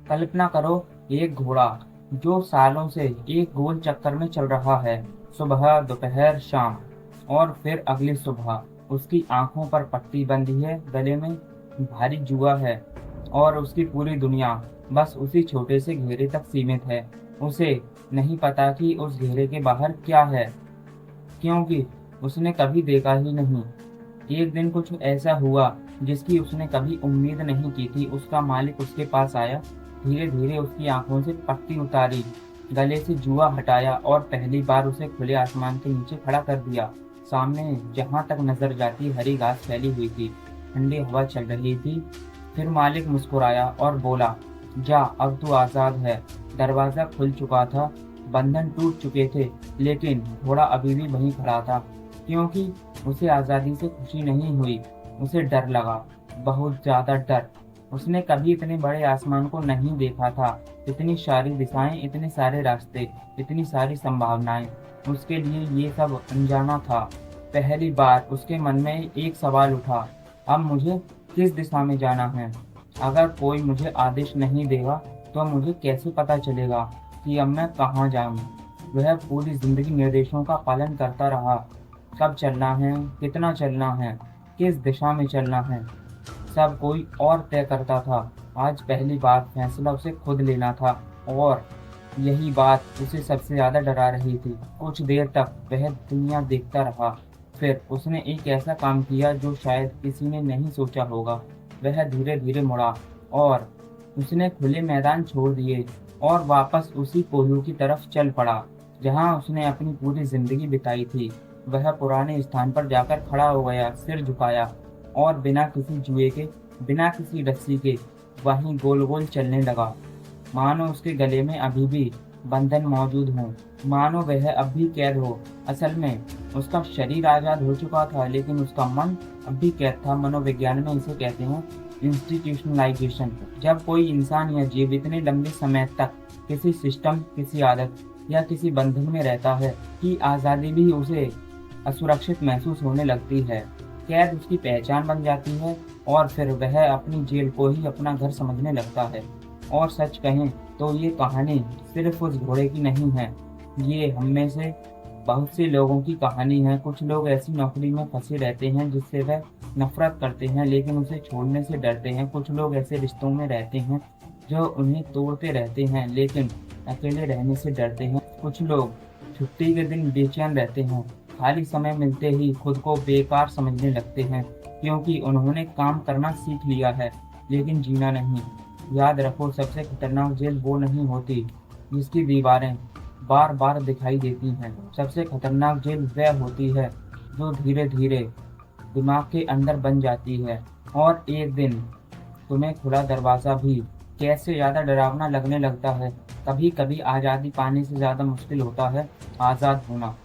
कल्पना करो, एक घोड़ा जो सालों से एक गोल चक्कर में चल रहा है, सुबह दोपहर शाम और फिर अगली सुबह। उसकी आंखों पर पट्टी बंधी है, गले में भारी जुआ है और उसकी पूरी दुनिया बस उसी छोटे से घेरे तक सीमित है। उसे नहीं पता कि उस घेरे के बाहर क्या है, क्योंकि उसने कभी देखा ही नहीं। एक दिन कुछ ऐसा हुआ जिसकी उसने कभी उम्मीद नहीं की थी। उसका मालिक उसके पास आया, धीरे धीरे उसकी आंखों से पट्टी उतारी, गले से जुआ हटाया और पहली बार उसे खुले आसमान के नीचे खड़ा कर दिया। सामने जहां तक नजर जाती हरी घास फैली हुई थी, ठंडी हवा चल रही थी। फिर मालिक मुस्कुराया और बोला, जा, अब तू आजाद है। दरवाजा खुल चुका था, बंधन टूट चुके थे, लेकिन घोड़ा अभी भी वहीं खड़ा था, क्योंकि उसे आज़ादी से खुशी नहीं हुई। उसे डर लगा, बहुत ज्यादा डर। उसने कभी इतने बड़े आसमान को नहीं देखा था। इतनी सारी दिशाएं, इतने सारे रास्ते, इतनी सारी संभावनाएं। उसके लिए ये सब अनजाना था। पहली बार उसके मन में एक सवाल उठा, अब मुझे किस दिशा में जाना है? अगर कोई मुझे आदेश नहीं देगा तो मुझे कैसे पता चलेगा कि अब मैं कहाँ जाऊँ? वह पूरी जिंदगी निर्देशों का पालन करता रहा। कब चलना है, कितना चलना है, किस दिशा में चलना है, सब कोई और तय करता था। आज पहली बार फैसला उसे खुद लेना था, और यही बात उसे सबसे ज्यादा डरा रही थी। कुछ देर तक वह दुनिया देखता रहा, फिर उसने एक ऐसा काम किया जो शायद किसी ने नहीं सोचा होगा। वह धीरे धीरे मुड़ा और उसने खुले मैदान छोड़ दिए और वापस उसी कोल्हू की तरफ चल पड़ा जहां उसने अपनी पूरी जिंदगी बिताई थी। वह पुराने स्थान पर जाकर खड़ा हो गया, सिर झुकाया और बिना किसी जुए के, बिना किसी रस्सी के वहीं गोल गोल चलने लगा, मानो उसके गले में अभी भी बंधन मौजूद हो, मानो वह अब भी कैद हो। असल में उसका शरीर आजाद हो चुका था, लेकिन उसका मन अब भी कैद था। मनोविज्ञान में इसे कहते हैं इंस्टीट्यूशनलाइजेशन। जब कोई इंसान या जीव इतने लंबे समय तक किसी सिस्टम, किसी आदत या किसी बंधन में रहता है कि आज़ादी भी उसे असुरक्षित महसूस होने लगती है। कैद उसकी पहचान बन जाती है और फिर वह अपनी जेल को ही अपना घर समझने लगता है। और सच कहें तो ये कहानी सिर्फ उस घोड़े की नहीं है, ये हम में से बहुत से लोगों की कहानी है। कुछ लोग ऐसी नौकरी में फंसे रहते हैं जिससे वह नफरत करते हैं लेकिन उसे छोड़ने से डरते हैं। कुछ लोग ऐसे रिश्तों में रहते हैं जो उन्हें तोड़ते रहते हैं लेकिन अकेले रहने से डरते हैं। कुछ लोग छुट्टी के दिन बेचैन रहते हैं, खाली समय मिलते ही खुद को बेकार समझने लगते हैं, क्योंकि उन्होंने काम करना सीख लिया है लेकिन जीना नहीं। याद रखो, सबसे खतरनाक जेल वो नहीं होती जिसकी दीवारें बार बार दिखाई देती हैं। सबसे खतरनाक जेल वह होती है जो धीरे धीरे दिमाग के अंदर बन जाती है, और एक दिन तुम्हें खुला दरवाज़ा भी कैसे ज़्यादा डरावना लगने लगता है। कभी कभी आज़ादी पाने से ज़्यादा मुश्किल होता है आज़ाद होना।